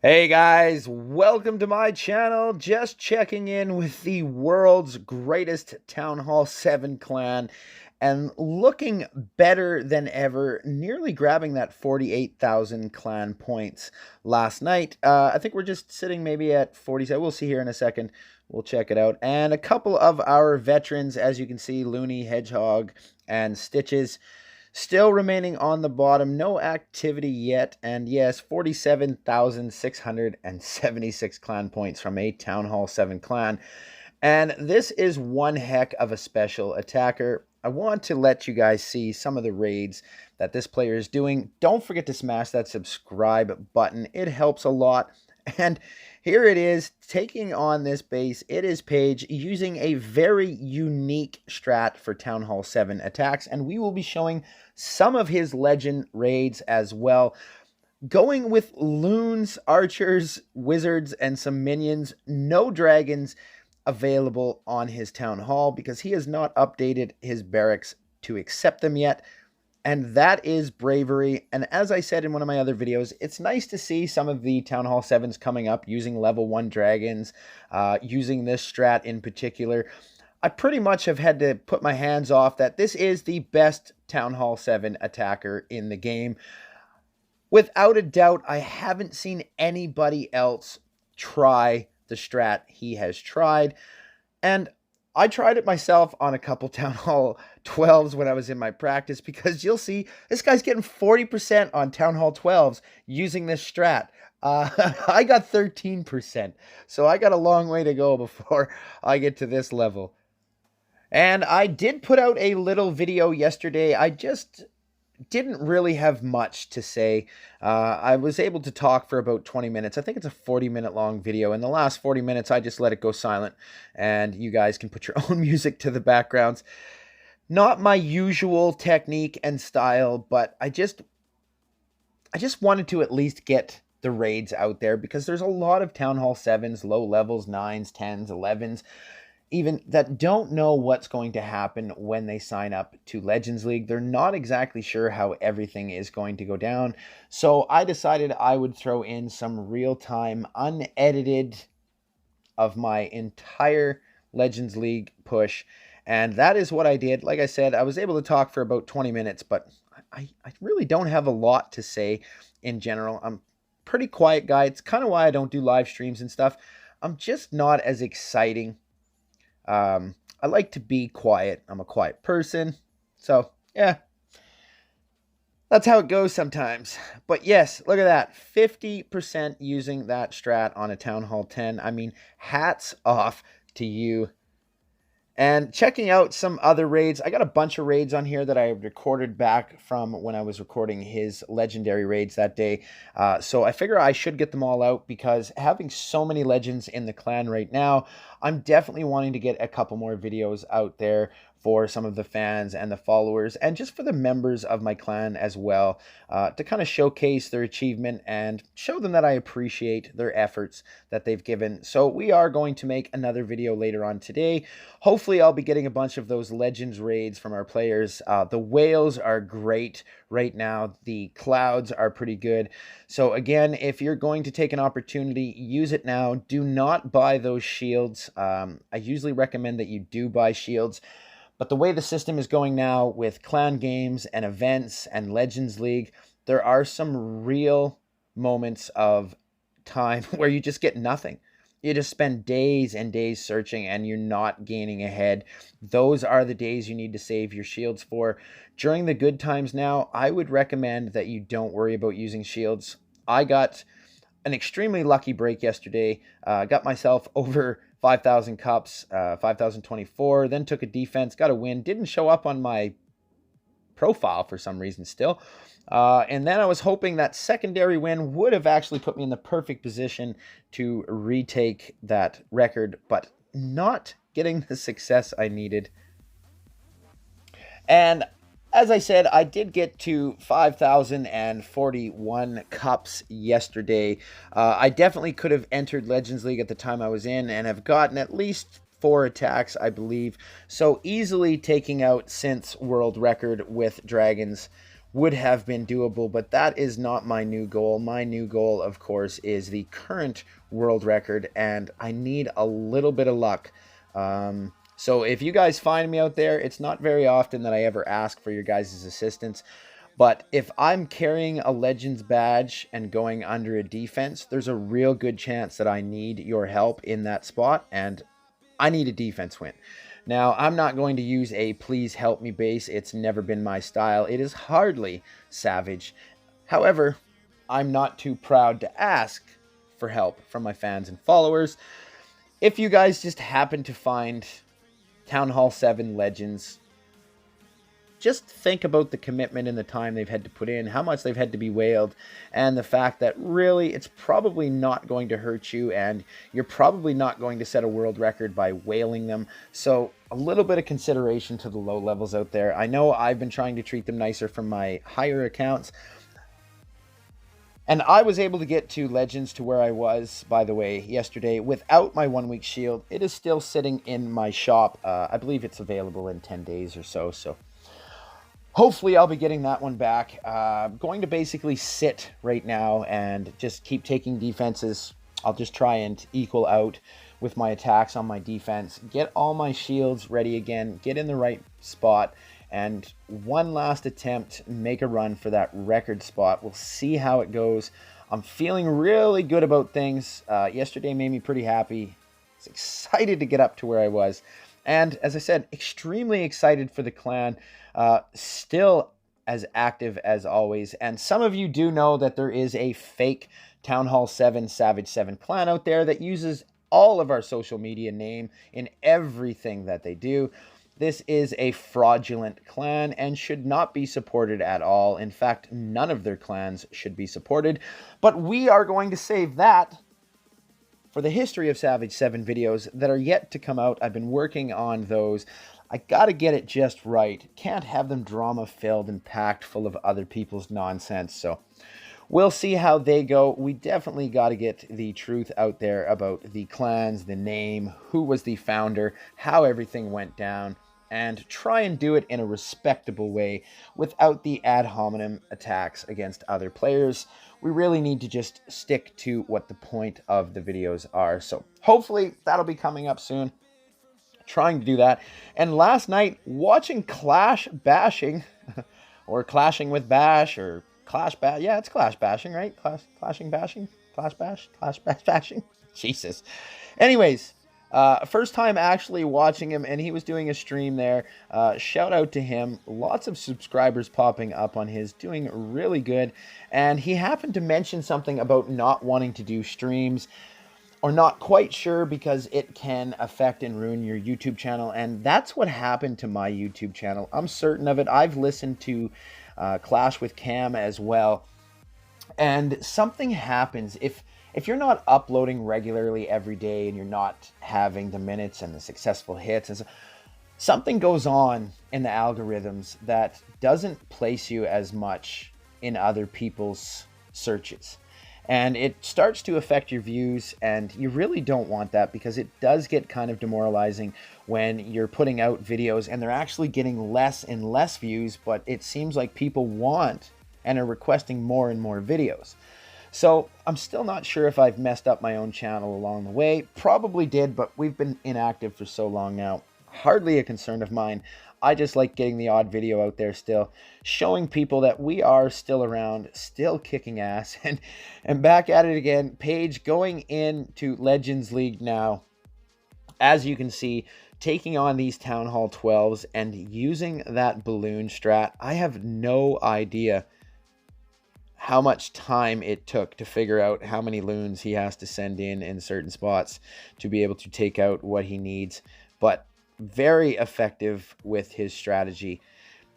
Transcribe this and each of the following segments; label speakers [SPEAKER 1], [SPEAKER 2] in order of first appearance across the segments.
[SPEAKER 1] Hey guys, welcome to my channel. Just checking in with the world's greatest Townhall7 clan and looking better than ever, nearly grabbing that 48,000 clan points last night. I think we're just sitting maybe at 47. We'll see here in a second. We'll check it out. And a couple of our veterans, as you can see, Looney, Hedgehog, and Stitches, still remaining on the bottom, no activity yet, and yes, 47,676 clan points from a Townhall7 clan. And this is one heck of a special attacker. I want to let you guys see some of the raids that this player is doing. Don't forget to smash that subscribe button. It helps a lot. And here it is, taking on this base. It is Paige using a very unique strat for Townhall7 attacks, and we will be showing some of his legend raids as well. Going with loons, archers, wizards, and some minions. No dragons available on his town hall because he has not updated his barracks to accept them yet. And that is bravery. And as I said in one of my other videos, it's nice to see some of the Townhall7s coming up using level 1 dragons, using this strat in particular. I pretty much have had to put my hands off that this is the best Townhall7 attacker in the game. Without a doubt, I haven't seen anybody else try the strat he has tried. And I tried it myself on a couple Townhall12s when I was in my practice, because you'll see this guy's getting 40% on Townhall12s using this strat. I got 13%, so I got a long way to go before I get to this level. And I did put out a little video yesterday. I just didn't really have much to say. I was able to talk for about 20 minutes. I think it's a 40-minute long video. In the last 40 minutes, I just let it go silent, and you guys can put your own music to the backgrounds. Not my usual technique and style, but I just wanted to at least get the raids out there, because there's a lot of Townhall7s, low levels, 9s, 10s, 11s, even that don't know what's going to happen when they sign up to Legends League. They're not exactly sure how everything is going to go down. So I decided I would throw in some real-time, unedited of my entire Legends League push. And that is what I did. Like I said, I was able to talk for about 20 minutes, but I really don't have a lot to say in general. I'm a pretty quiet guy. It's kind of why I don't do live streams and stuff. I'm just not as exciting. I like to be quiet. I'm a quiet person. So, yeah. That's how it goes sometimes. But yes, look at that. 50% using that strat on a Townhall 10. I mean, hats off to you. And checking out some other raids. I got a bunch of raids on here that I recorded back from when I was recording his legendary raids that day. So I figure I should get them all out, because having so many legends in the clan right now, I'm definitely wanting to get a couple more videos out there for some of the fans and the followers, and just for the members of my clan as well, to kind of showcase their achievement and show them that I appreciate their efforts that they've given. So we are going to make another video later on today. Hopefully I'll be getting a bunch of those Legends raids from our players. The whales are great right now. The clouds are pretty good. So again, if you're going to take an opportunity, use it now. Do not buy those shields. I usually recommend that you do buy shields. But the way the system is going now with clan games and events and Legends League, there are some real moments of time where you just get nothing. You just spend days and days searching and you're not gaining ahead. Those are the days you need to save your shields for. During the good times now, I would recommend that you don't worry about using shields. I got an extremely lucky break yesterday. Got myself over 5,000 cups, 5,024, then took a defense, got a win. Didn't show up on my profile for some reason still. And then I was hoping that secondary win would have actually put me in the perfect position to retake that record, but not getting the success I needed. And as I said, I did get to 5,041 cups yesterday. I definitely could have entered Legends League at the time I was in and have gotten at least 4 attacks, I believe. So easily taking out Synth's world record with dragons would have been doable, but that is not my new goal. My new goal, of course, is the current world record, and I need a little bit of luck. So if you guys find me out there, it's not very often that I ever ask for your guys' assistance. But if I'm carrying a Legends badge and going under a defense, there's a real good chance that I need your help in that spot, and I need a defense win. Now, I'm not going to use a please help me base. It's never been my style. It is hardly Savage. However, I'm not too proud to ask for help from my fans and followers. If you guys just happen to find Townhall7 Legends, just think about the commitment and the time they've had to put in, how much they've had to be whaled, and the fact that really it's probably not going to hurt you, and you're probably not going to set a world record by whaling them. So a little bit of consideration to the low levels out there. I know I've been trying to treat them nicer from my higher accounts, and I was able to get to Legends to where I was, by the way, yesterday without my 1 week shield. It is still sitting in my shop. I believe it's available in 10 days or so. So hopefully I'll be getting that one back. I'm going to basically sit right now and just keep taking defenses. I'll just try and equal out with my attacks on my defense, get all my shields ready again, get in the right spot, and one last attempt, make a run for that record spot. We'll see how it goes. I'm feeling really good about things. Yesterday made me pretty happy. I was excited to get up to where I was. And as I said, extremely excited for the clan. Still as active as always. And some of you do know that there is a fake Townhall7 Savage 7 clan out there that uses all of our social media name in everything that they do. This is a fraudulent clan and should not be supported at all. In fact, none of their clans should be supported. But we are going to save that for the History of Savage 7 videos that are yet to come out. I've been working on those. I gotta get it just right. Can't have them drama-filled and packed full of other people's nonsense. So we'll see how they go. We definitely got to get the truth out there about the clans, the name, who was the founder, how everything went down, and try and do it in a respectable way without the ad hominem attacks against other players. We really need to just stick to what the point of the videos are. So hopefully that'll be coming up soon. Trying to do that. And last night, watching Clash Bashing, or Clashing with Bash, or Clash Bash. Yeah, it's Clash Bashing, right? Clashing Bashing? Clash Bash? Clash Bash Bashing? Jesus. Anyways, first time actually watching him, and he was doing a stream there. Shout out to him. Lots of subscribers popping up on his, doing really good. And he happened to mention something about not wanting to do streams, or not quite sure because it can affect and ruin your YouTube channel. And that's what happened to my YouTube channel. I'm certain of it. I've listened to Clash with Cam as well. And something happens if you're not uploading regularly every day and you're not having the minutes and the successful hits, and something goes on in the algorithms that doesn't place you as much in other people's searches. And it starts to affect your views, and you really don't want that because it does get kind of demoralizing when you're putting out videos and they're actually getting less and less views, but it seems like people want and are requesting more and more videos. So I'm still not sure if I've messed up my own channel along the way. Probably did, but we've been inactive for so long now. Hardly a concern of mine. I just like getting the odd video out there still, showing people that we are still around, still kicking ass, and back at it again. Paige going into Legends League now, as you can see, taking on these Town Hall 12s and using that balloon strat. I have no idea how much time it took to figure out how many loons he has to send in certain spots to be able to take out what he needs, but very effective with his strategy.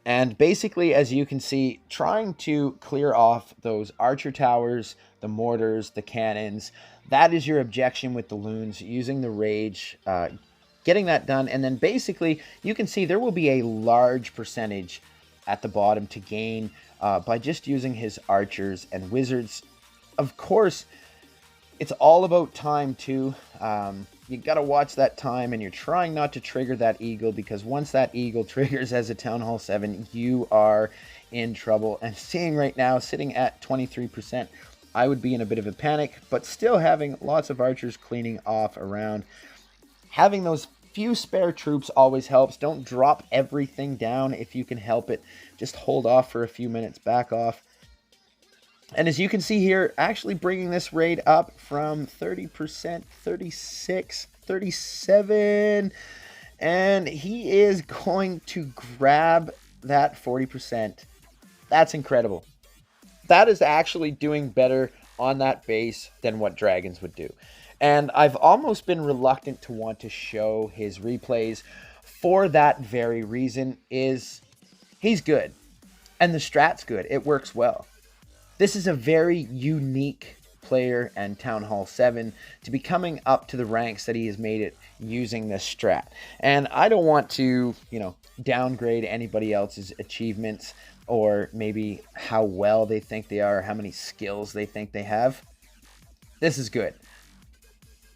[SPEAKER 1] And basically, as you can see, trying to clear off those archer towers, the mortars, the cannons. That is your objection with the loons, using the rage, getting that done. And then basically, you can see there will be a large percentage at the bottom to gain by just using his archers and wizards. Of course, it's all about time too. You got to watch that time, and you're trying not to trigger that eagle, because once that eagle triggers as a Town Hall 7, you are in trouble. And seeing right now, sitting at 23%, I would be in a bit of a panic, but still having lots of archers cleaning off around. Having those few spare troops always helps. Don't drop everything down if you can help it. Just hold off for a few minutes, back off. And as you can see here, actually bringing this raid up from 30%, 36, 37, and he is going to grab that 40%. That's incredible. That is actually doing better on that base than what dragons would do. And I've almost been reluctant to want to show his replays for that very reason. Is he's good and the strat's good. It works well. This is a very unique player and Townhall7 to be coming up to the ranks that he has made it using this strat. And I don't want to, downgrade anybody else's achievements or maybe how well they think they are, how many skills they think they have. This is good.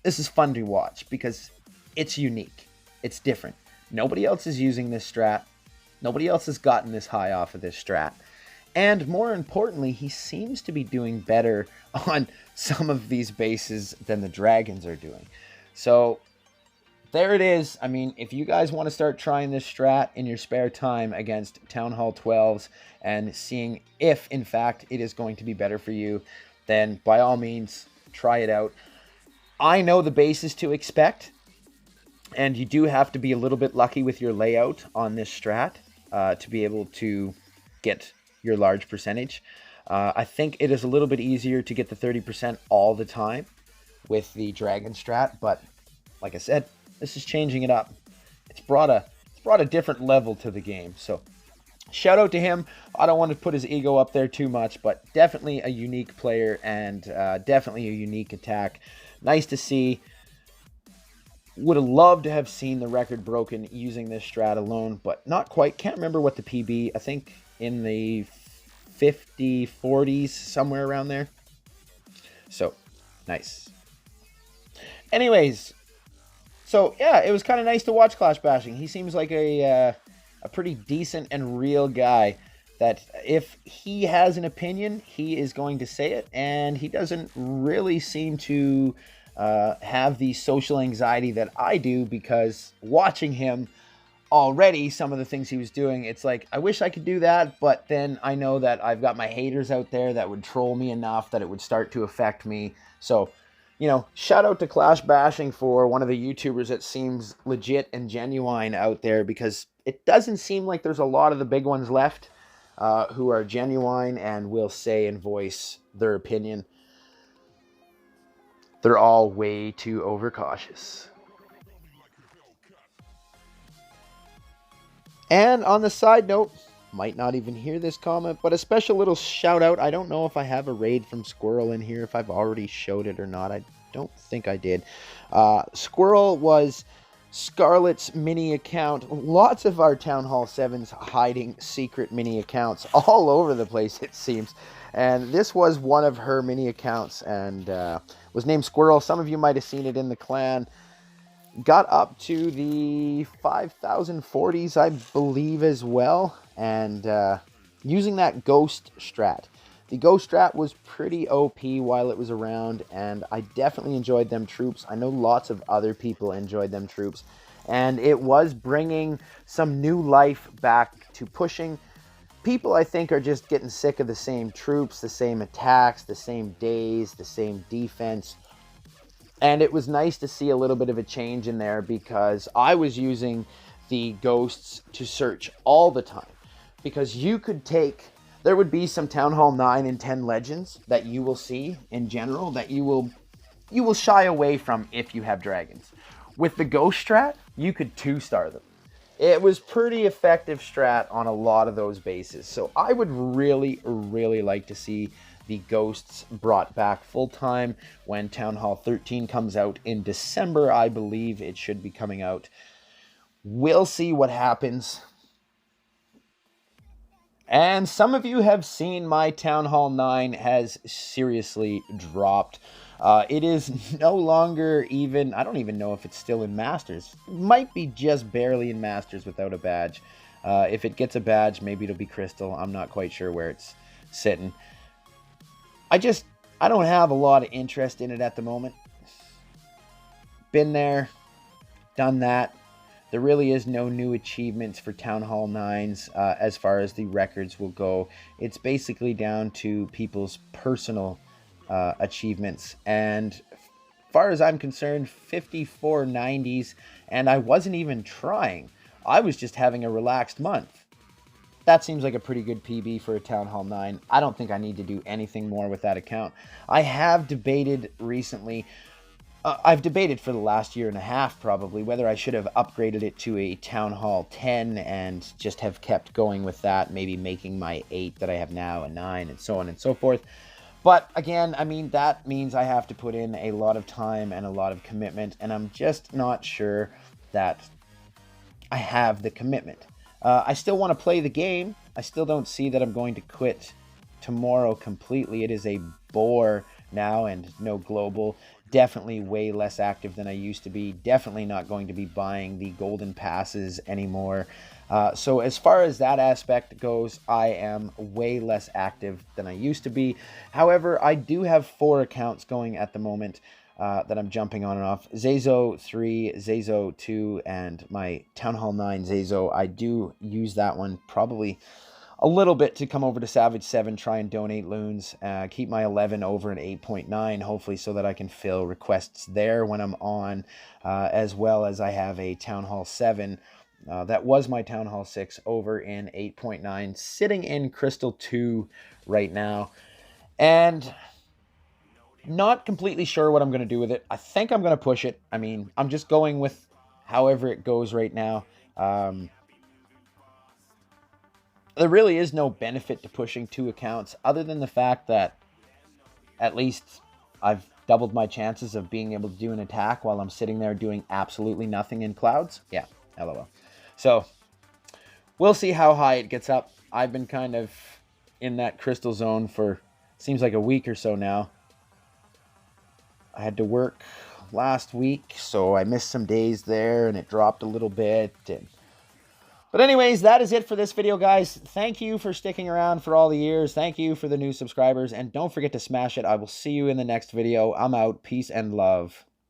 [SPEAKER 1] This is fun to watch because it's unique. It's different. Nobody else is using this strat. Nobody else has gotten this high off of this strat. And more importantly, he seems to be doing better on some of these bases than the dragons are doing. So there it is. I mean, if you guys want to start trying this strat in your spare time against Townhall 12s and seeing if, in fact, it is going to be better for you, then by all means, try it out. I know the bases to expect, and you do have to be a little bit lucky with your layout on this strat to be able to get your large percentage. I think it is a little bit easier to get the 30% all the time with the dragon strat, but like I said, this is changing it up. It's brought a different level to the game. So shout out to him. I don't want to put his ego up there too much, but definitely a unique player and definitely a unique attack. Nice to see. Would have loved to have seen the record broken using this strat alone, but not quite. Can't remember what the PB, I think in the 50, 40s, somewhere around there. So, nice. Anyways, so yeah, it was kind of nice to watch Clash Bashing. He seems like a pretty decent and real guy that if he has an opinion, he is going to say it, and he doesn't really seem to have the social anxiety that I do, because watching him already, some of the things he was doing, it's like, I wish I could do that, but then I know that I've got my haters out there that would troll me enough that it would start to affect me. So, shout out to Clash Bashing for one of the YouTubers that seems legit and genuine out there, because it doesn't seem like there's a lot of the big ones left who are genuine and will say and voice their opinion. They're all way too overcautious. And on the side note, might not even hear this comment, but a special little shout out. I don't know if I have a raid from Squirrel in here, if I've already showed it or not. I don't think I did. Squirrel was Scarlet's mini account. Lots of our Townhall7s hiding secret mini accounts all over the place, it seems. And this was one of her mini accounts, and was named Squirrel. Some of you might have seen it in the clan. Got up to the 5,040s, I believe, as well. And using that ghost strat. The ghost strat was pretty OP while it was around, and I definitely enjoyed them troops. I know lots of other people enjoyed them troops. And it was bringing some new life back to pushing. People, I think, are just getting sick of the same troops, the same attacks, the same days, the same defense. And it was nice to see a little bit of a change in there, because I was using the ghosts to search all the time. Because you could take, there would be some Townhall 9 and 10 legends that you will see in general that you will shy away from if you have dragons. With the ghost strat, you could 2-star them. It was pretty effective strat on a lot of those bases. So I would really, really like to see the ghosts brought back full-time when Townhall 13 comes out in December. I believe it should be coming out. We'll see what happens. And some of you have seen my Townhall 9 has seriously dropped. It is no longer even, I don't even know if it's still in Masters. It might be just barely in Masters without a badge. If it gets a badge, maybe it'll be crystal. I'm not quite sure where it's sitting. I don't have a lot of interest in it at the moment. Been there, done that. There really is no new achievements for Townhall 9s as far as the records will go. It's basically down to people's personal achievements. And as far as I'm concerned, 54 90s, and I wasn't even trying. I was just having a relaxed month. That seems like a pretty good PB for a Townhall 9. I don't think I need to do anything more with that account. I have debated recently, I've debated for the last year and a half probably, whether I should have upgraded it to a Townhall 10 and just have kept going with that, maybe making my 8 that I have now a 9 and so on and so forth. But again, I mean, that means I have to put in a lot of time and a lot of commitment, and I'm just not sure that I have the commitment. I still want to play the game. I still don't see that I'm going to quit tomorrow completely. It is a bore now and no global. Definitely way less active than I used to be. Definitely not going to be buying the golden passes anymore. So as far as that aspect goes, I am way less active than I used to be. However, I do have 4 accounts going at the moment that I'm jumping on and off. Zazo 3, Zazo 2, and my Townhall 9 Zazo. I do use that one probably a little bit to come over to Savage 7, try and donate loons, keep my 11 over an 8.9, hopefully, so that I can fill requests there when I'm on, as well as I have a Townhall 7. That was my Townhall 6 over in 8.9, sitting in Crystal 2 right now. And not completely sure what I'm going to do with it. I think I'm going to push it. I mean, I'm just going with however it goes right now. There really is no benefit to pushing 2 accounts other than the fact that at least I've doubled my chances of being able to do an attack while I'm sitting there doing absolutely nothing in clouds. Yeah, LOL. So we'll see how high it gets up. I've been kind of in that crystal zone for seems like a week or so now. I had to work last week, so I missed some days there, and it dropped a little bit. But anyways, that is it for this video, guys. Thank you for sticking around for all the years. Thank you for the new subscribers, and don't forget to smash it. I will see you in the next video. I'm out. Peace and love.